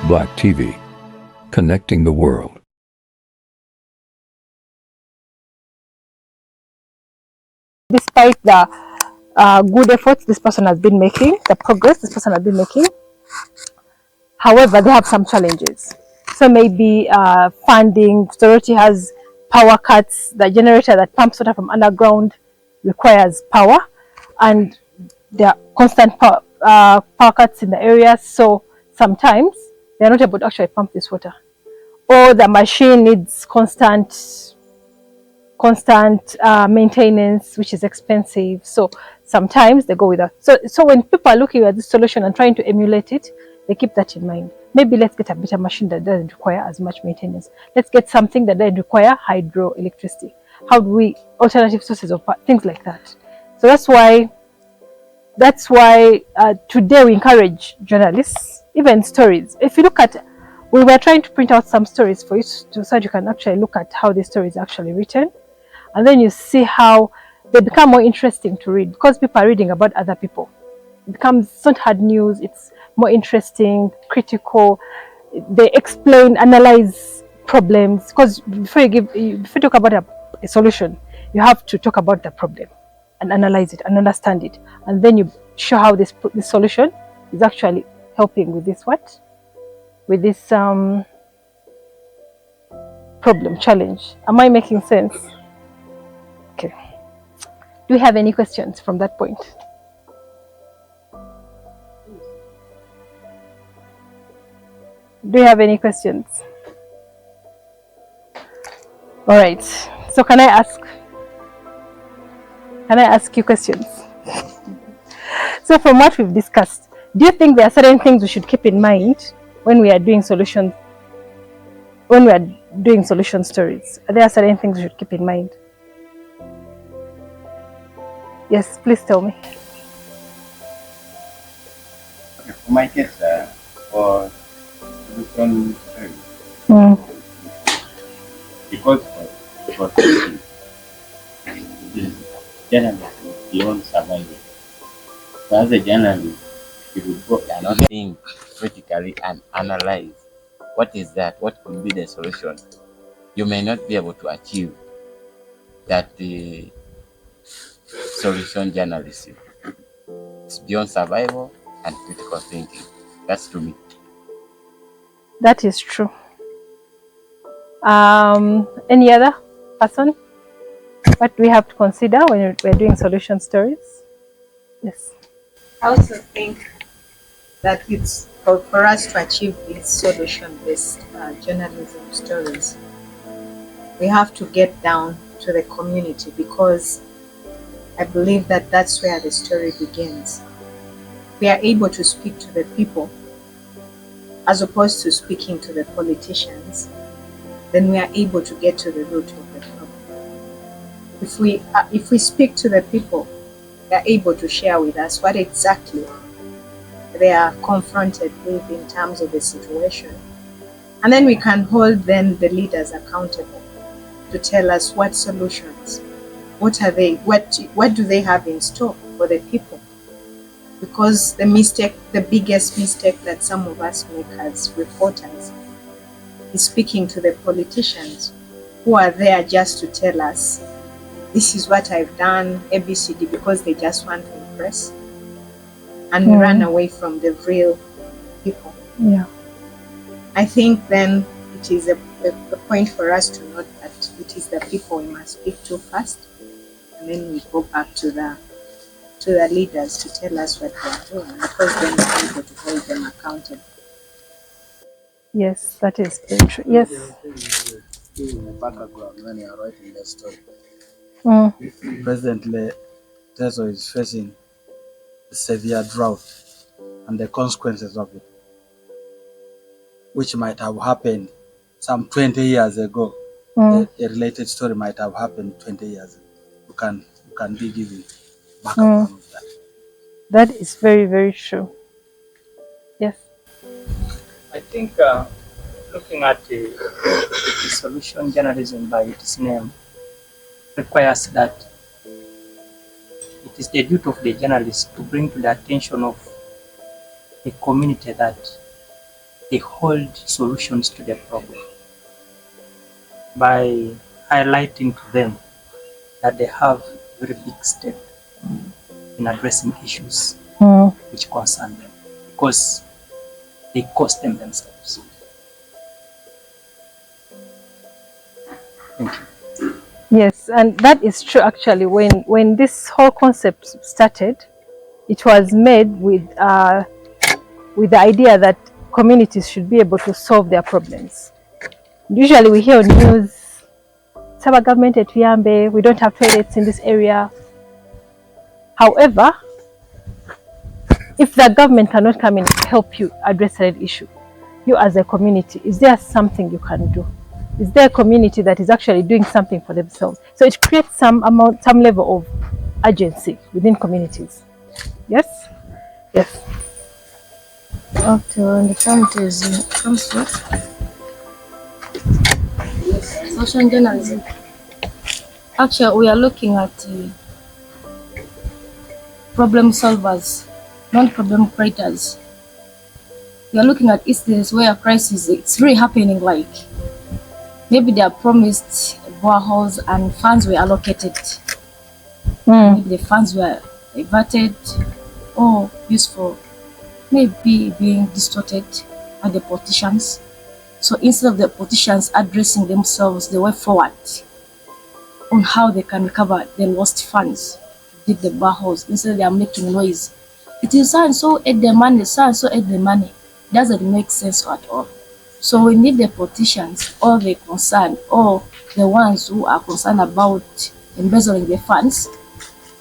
Black TV, connecting the world. Despite the good efforts this person has been making, the progress this person has been making, however, they have some challenges. So maybe funding, Storoti has power cuts, the generator that pumps water from underground requires power, and there are constant power cuts in the area, so sometimes they are not able to actually pump this water. Or the machine needs constant maintenance, which is expensive. So sometimes they go with that. So when people are looking at this solution and trying to emulate it, they keep that in mind. Maybe let's get a better machine that doesn't require as much maintenance. Let's get something that doesn't require hydroelectricity. How do we alternative sources of things like that? So that's why today we encourage journalists, even stories. If you look at, we were trying to print out some stories for you so that you can actually look at how the story is actually written, and then you see how they become more interesting to read because people are reading about other people. It becomes, it's not hard news, it's more interesting, critical. They explain, analyze problems, because before you talk about a solution, you have to talk about the problem and analyze it and understand it, and then you show how this solution is actually helping with this with this problem, challenge. Am I making sense? Okay. Do we have any questions from that point? Do you have any questions? All right. So can I ask you questions? So from what we've discussed, do you think there are certain things we should keep in mind when we are doing solution stories? Are there certain things we should keep in mind? Yes, please tell me. Okay, for my case, for solution stories, because for journalists beyond survival. So as a journalist, you would go and think critically and analyze what is that, what could be the solution. You may not be able to achieve that the solution journalism. It's beyond survival and critical thinking. That's to me. That is true. Any other person? What do we have to consider when we're doing solution stories? Yes. I also think that it's for us to achieve these solution-based journalism stories, we have to get down to the community, because I believe that that's where the story begins. We are able to speak to the people as opposed to speaking to the politicians, then we are able to get to the root of the problem. If we speak to the people, they are able to share with us what exactly they are confronted with in terms of the situation. And then we can hold then the leaders accountable to tell us what solutions, what are they, what do they have in store for the people. Because the biggest mistake that some of us make as reporters is speaking to the politicians who are there just to tell us, this is what I've done, ABCD, because they just want to impress. And we run away from the real people. Yeah. I think then it is a point for us to note that it is the people we must speak to first, and then we go back to the leaders to tell us what they are doing, because then we're able to hold them accountable. Yes, that is very true. Yes. In the background when you are writing the story. Presently, Teso is facing a severe drought and the consequences of it, which might have happened some 20 years ago. A related story might have happened 20 years ago. You can be giving background of that. That is very, very true. Yes. I think looking at the solution journalism by its name requires that it is the duty of the journalist to bring to the attention of the community that they hold solutions to the problem by highlighting to them that they have a very big step in addressing issues which concern them because they cost them themselves. Thank you. Yes, and that is true actually. When this whole concept started, it was made with the idea that communities should be able to solve their problems. Usually we hear on news, Saba government at Viambe, we don't have toilets in this area. However, if the government cannot come in and help you address that issue, you as a community, is there something you can do? Is there a community that is actually doing something for themselves? So it creates some level of urgency within communities. Yes? Yes. Okay, when the comes to social journalism, actually we are looking at problem solvers, not problem creators. We are looking at instances where a crisis it's really happening, like maybe they are promised boreholes and funds were allocated. Maybe the funds were diverted or useful, maybe being distorted by the politicians. So instead of the politicians addressing themselves the way forward on how they can recover the lost funds, dig the boreholes, instead they are making noise. It is so and so ate the money, so and so ate the money. Doesn't make sense at all. So we need the politicians, or the concerned, or the ones who are concerned about embezzling the funds,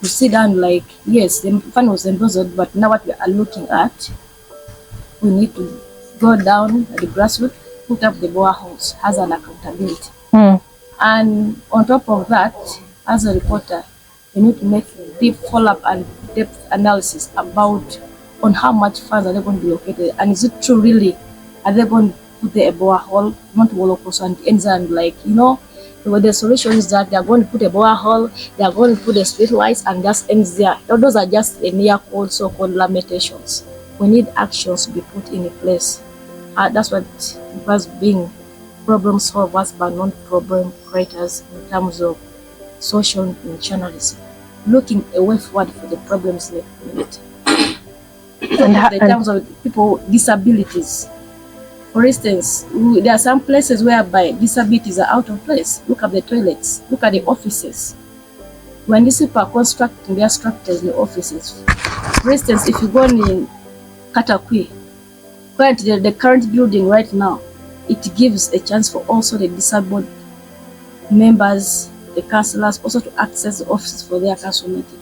to sit down like, yes, the fund was embezzled, but now what we are looking at, we need to go down at the grassroots, put up the boreholes as an accountability. And on top of that, as a reporter, you need to make deep follow-up and depth analysis about on how much funds are they going to be located, and is it true really, are they going to put the borehole, not Wolokos and ends and like, you know, the solution is that they are going to put a borehole, they are going to put the street lights and just ends there. Those are just a near called so-called lamentations. We need actions to be put in place. That's what it was being problem solvers but not problem creators in terms of social journalism. Looking away forward for the problems in the community. And in terms of people with disabilities. For instance, there are some places whereby disabilities are out of place. Look at the toilets, look at the offices. When these people are constructing their structures in the offices, for instance, if you go in Katakwi, currently the current building right now, it gives a chance for also the disabled members, the councillors, also to access the office for their council meeting.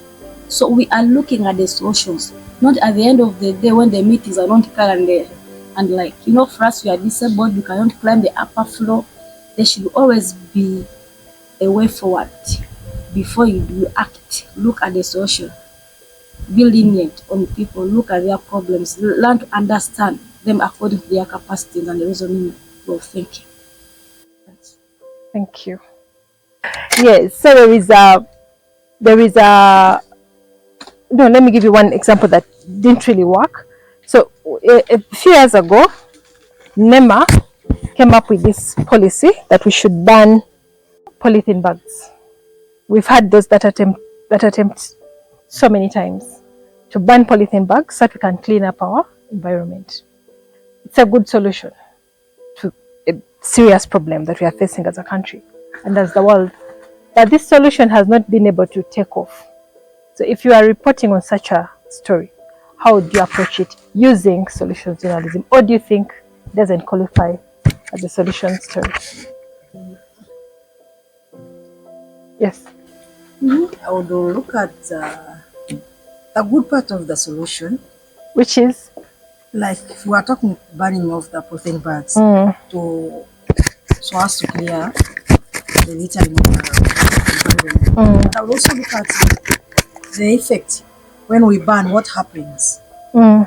So we are looking at the solutions, not at the end of the day when the meetings are not current and like, you know, for us we are disabled, we cannot climb the upper floor. There should always be a way forward before you act. Look at the solution, be lenient on people, look at their problems, learn to understand them according to their capacities and the reasoning of thinking. Thank you. Yes, so no, let me give you one example that didn't really work. So a few years ago, NEMA came up with this policy that we should ban polythene bags. We've had those that attempt so many times to ban polythene bags so that we can clean up our environment. It's a good solution to a serious problem that we are facing as a country and as the world. But this solution has not been able to take off. So if you are reporting on such a story, how would you approach it using solutions journalism? Or do you think it doesn't qualify as a solution story? Yes. I would look at a good part of the solution. Which is? Like if we are talking burning off the polythene bags so as to clear the littering of the environment. I would also look at the effect when we ban, what happens?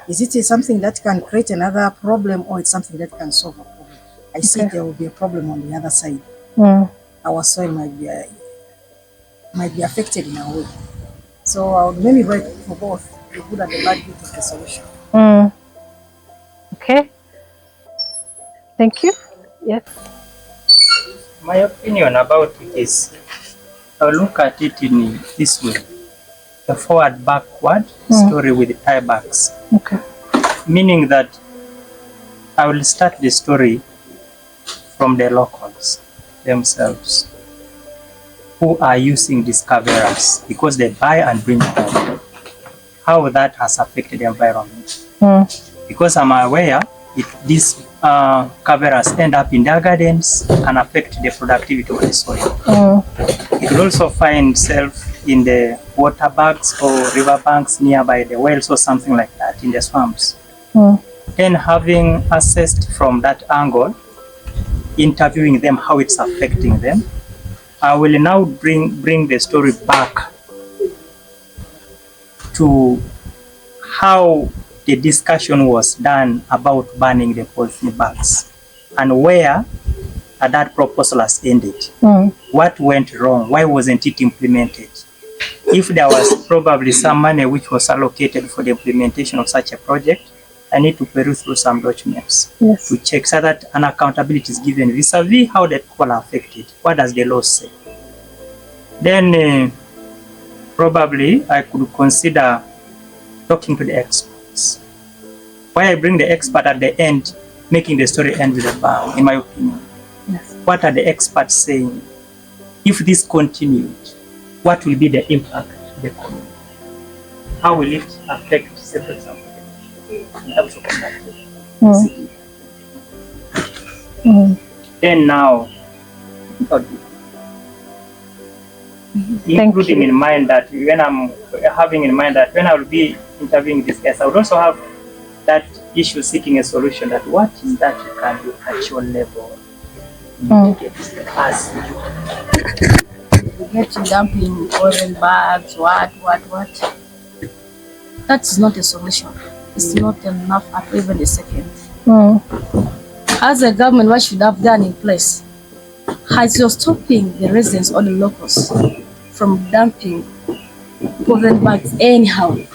Is it something that can create another problem or it's something that can solve a problem? I see there will be a problem on the other side. Our soil might be affected in a way. So I would maybe write for both the good and the bad bit of the solution. Okay. Thank you. Yes. My opinion about it is, I'll look at it in this way: a forward-backward story with tiebacks. Okay. Meaning that I will start the story from the locals themselves, who are using these cameras because they buy and bring home. How that has affected the environment. Because I'm aware these cameras end up in their gardens and affect the productivity of the soil. It will also find itself in the water bags or river banks nearby the wells or something like that, in the swamps. Then having assessed from that angle, interviewing them how it's affecting them, I will now bring the story back to how the discussion was done about banning the polythene bags and where that proposal has ended. What went wrong? Why wasn't it implemented? If there was probably some money which was allocated for the implementation of such a project, I need to peruse through some documents to check so that an accountability is given vis-a-vis how the people are affected. What does the law say? Then probably I could consider talking to the experts. Why I bring the expert at the end, making the story end with a bang, in my opinion. What are the experts saying? If this continued, what will be the impact to the community? How will it affect several examples in terms of productivity? Then now, including in mind that when I'm having in mind that when I will be interviewing this guest, I would also have that issue seeking a solution, that what is that you can do at your level as You get to dumping oil bags, what. That is not a solution. It's not enough at even a second. As a government, what should have done in place? As you're stopping the residents or the locals from dumping oil bags anyhow, in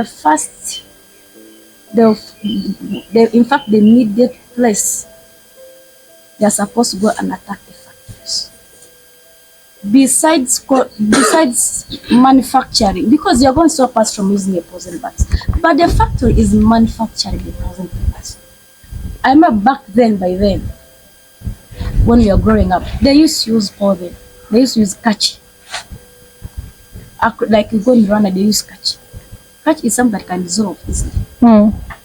fact, the immediate place they are supposed to go and attack the factories. Besides manufacturing, because you're going to stop us from using a poison bags, but the factory is manufacturing the poison bags. I remember back then, when we were growing up, they used to use poison. They used to use kachi. Like you go in Rwanda, they use kachi. Kachi is something that can dissolve easily.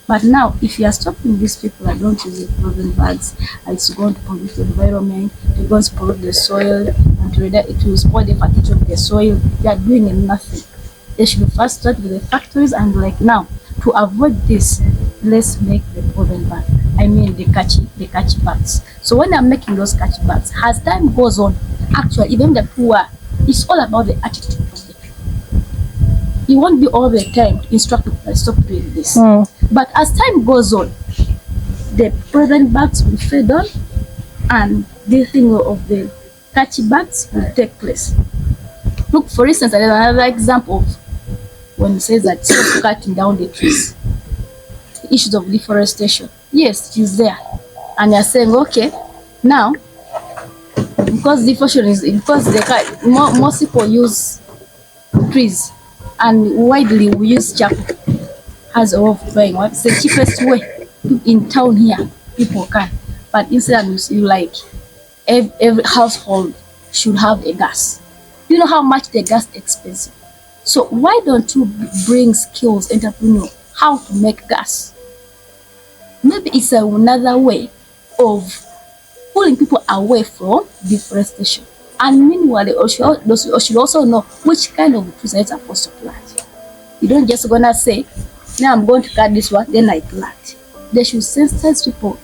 But now, if you are stopping these people that don't use the poison bags, it's going to pollute the environment, it's going to pollute the soil, and it will spoil the fertility of the soil. They are doing nothing. They should first start with the factories, and like now, to avoid this, let's make the poison bag. I mean the catchy bags. So when I'm making those catchy bags, as time goes on, actually, even the poor, it's all about the attitude of the people. You won't be all the time to instruct people, stop doing this. But as time goes on, the poison bags will fade on, and the thing of the catchy bags will take place. Look, for instance, another example of when it says that stop cutting down the trees. The issues of deforestation. Yes, it is there. And you're saying, okay, now, because deforestation is, because most people use trees, and widely we use charcoal as a way of buying. What's the cheapest way in town here? People can. But instead, you like every household should have a gas. You know how much the gas is expensive. So why don't you bring skills, entrepreneur, how to make gas? Maybe it's another way of pulling people away from deforestation. And meanwhile, they should also know which kind of trees are supposed to plant. You don't just gonna say, now I'm going to cut this one, then I plant. They should sensitize people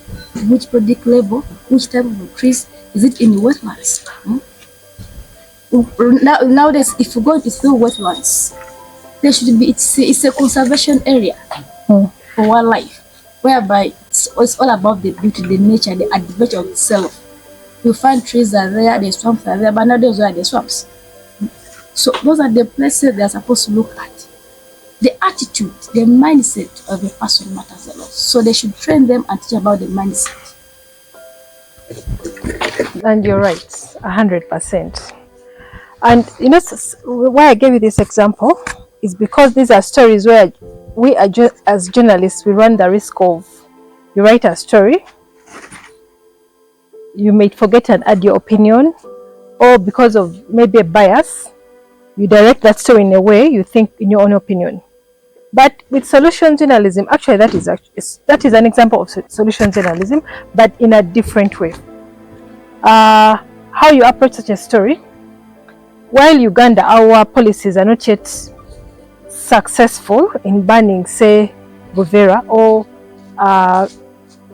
which product level, which type of trees, is it in wetlands? Nowadays, if you go to through wetlands, there should be, it's a conservation area for wildlife, whereby it's all about the beauty, the nature, the adventure of itself. You find trees are there, the swamps are there, but nowadays where are the swamps? So those are the places they are supposed to look at. The attitude, the mindset of a person matters a lot. So they should train them and teach about the mindset. And you're right, 100%. And you know, why I gave you this example is because these are stories where we are as journalists, we run the risk of, you write a story, you may forget and add your opinion, or because of maybe a bias, you direct that story in a way you think in your own opinion. But with solution journalism, actually that is an example of solution journalism, but in a different way. How you approach such a story. While Uganda, our policies are not yet successful in banning, say, Bovera, or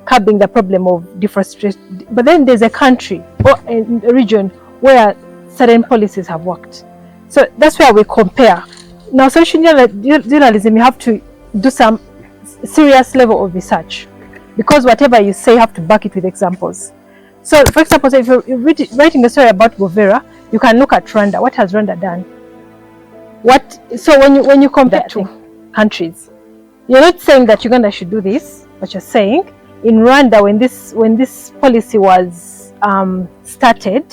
curbing the problem of deforestation, but then there's a country or a region where certain policies have worked. So that's where we compare. Now, solution journalism, you have to do some serious level of research, because whatever you say, you have to back it with examples. So, for example, if you're writing a story about Bovera, you can look at Rwanda. What has Rwanda done? So when you compare to countries, you're not saying that Uganda should do this, but you're saying in Rwanda, when this policy was started,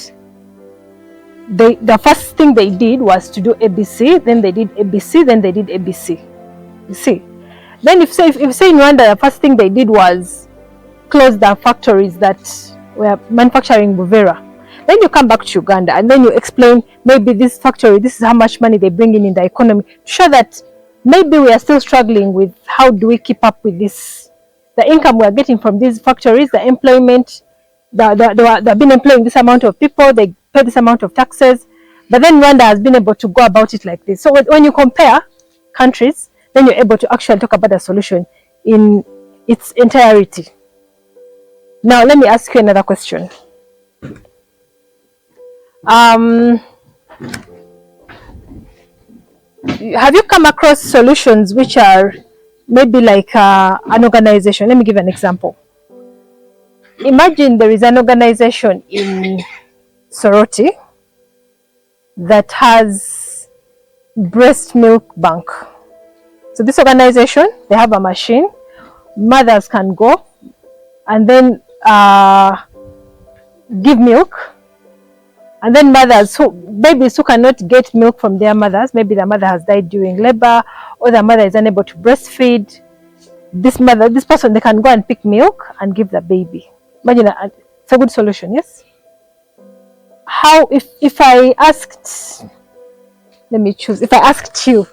the first thing they did was to do ABC, then they did ABC, then they did ABC. You see? Then if say in Rwanda, the first thing they did was close the factories that were manufacturing Bovera. Then you come back to Uganda and then you explain maybe this factory, this is how much money they bring in the economy, to show that maybe we are still struggling with how do we keep up with this, the income we are getting from these factories, the employment, they've been employing this amount of people, they pay this amount of taxes, but then Rwanda has been able to go about it like this. So when you compare countries, then you're able to actually talk about the solution in its entirety. Now, let me ask you another question. Have you come across solutions which are maybe like an organization? Let me give an example. Imagine there is an organization in Soroti that has breast milk bank. So this organization, they have a machine, mothers can go and then give milk, and then babies who cannot get milk from their mothers, maybe the mother has died during labor, or the mother is unable to breastfeed, this person, they can go and pick milk and give the baby. Imagine, it's a good solution, yes? How, if I asked, let me choose, if I asked you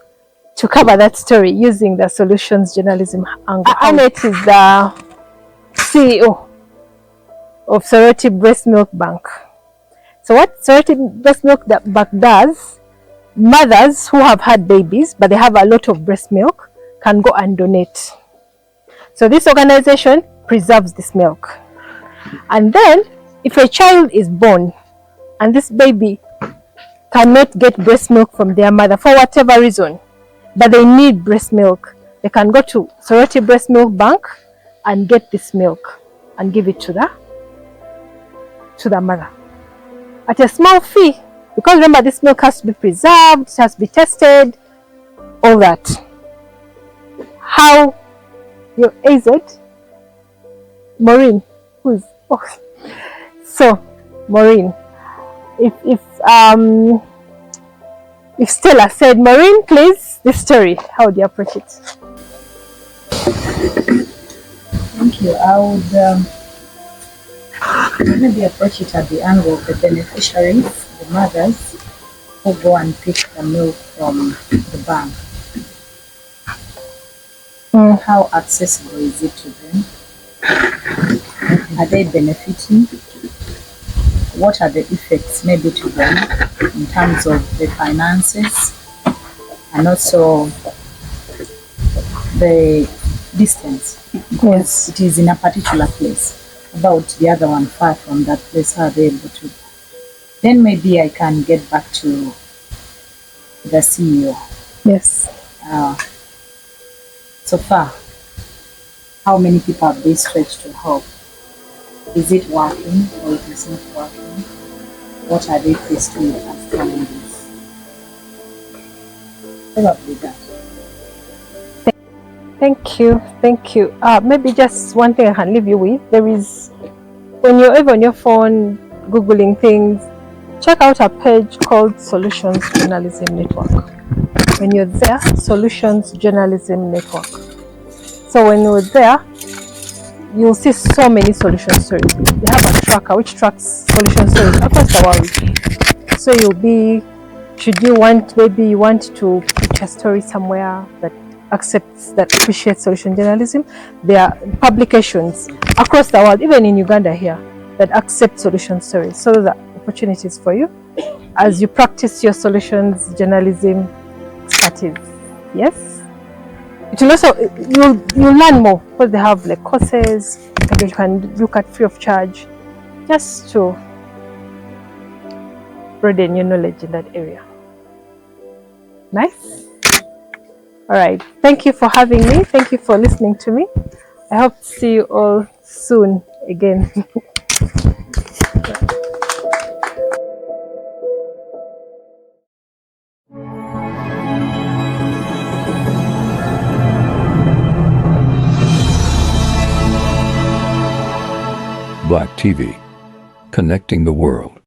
to cover that story using the solutions journalism angle. Annette is the CEO of Soroti Breast Milk Bank. So what Soroti Breast Milk Bank does, mothers who have had babies but they have a lot of breast milk can go and donate. So this organization preserves this milk. And then if a child is born and this baby cannot get breast milk from their mother for whatever reason, but they need breast milk, they can go to Soroti Breast Milk Bank and get this milk and give it to the mother at a small fee, because remember, this milk has to be preserved, it has to be tested, all that. How your AZ Maureen, so Maureen, if Stella said, Maureen, please, this story, how would you approach it? Thank you. I would maybe approach it at the angle of the beneficiaries, the mothers who go and pick the milk from the bank. How accessible is it to them? Are they benefiting? What are the effects maybe to them in terms of the finances and also the distance? Because it is in a particular place. About the other one far from that place, how are they able to? Then maybe I can get back to the CEO. Yes. So far, how many people have they stretched to help? Is it working or it is not working? What are they faced with as challenges? Probably that. Thank you. Thank you. Maybe just one thing I can leave you with. There is, when you're ever on your phone Googling things, check out a page called Solutions Journalism Network. When you're there, Solutions Journalism Network. So when you're there, you'll see so many solution stories. They have a tracker which tracks solution stories across the world. So you'll be, should you want, maybe you want to pitch a story somewhere that accepts, that appreciates solution journalism, there are publications across the world, even in Uganda here, that accept solution stories. So those are opportunities for you as you practice your solutions journalism expertise. Yes. It will also, you'll learn more because they have like courses that you can look at free of charge just to broaden your knowledge in that area. Nice. All right. Thank you for having me. Thank you for listening to me. I hope to see you all soon again. Black TV. Connecting the world.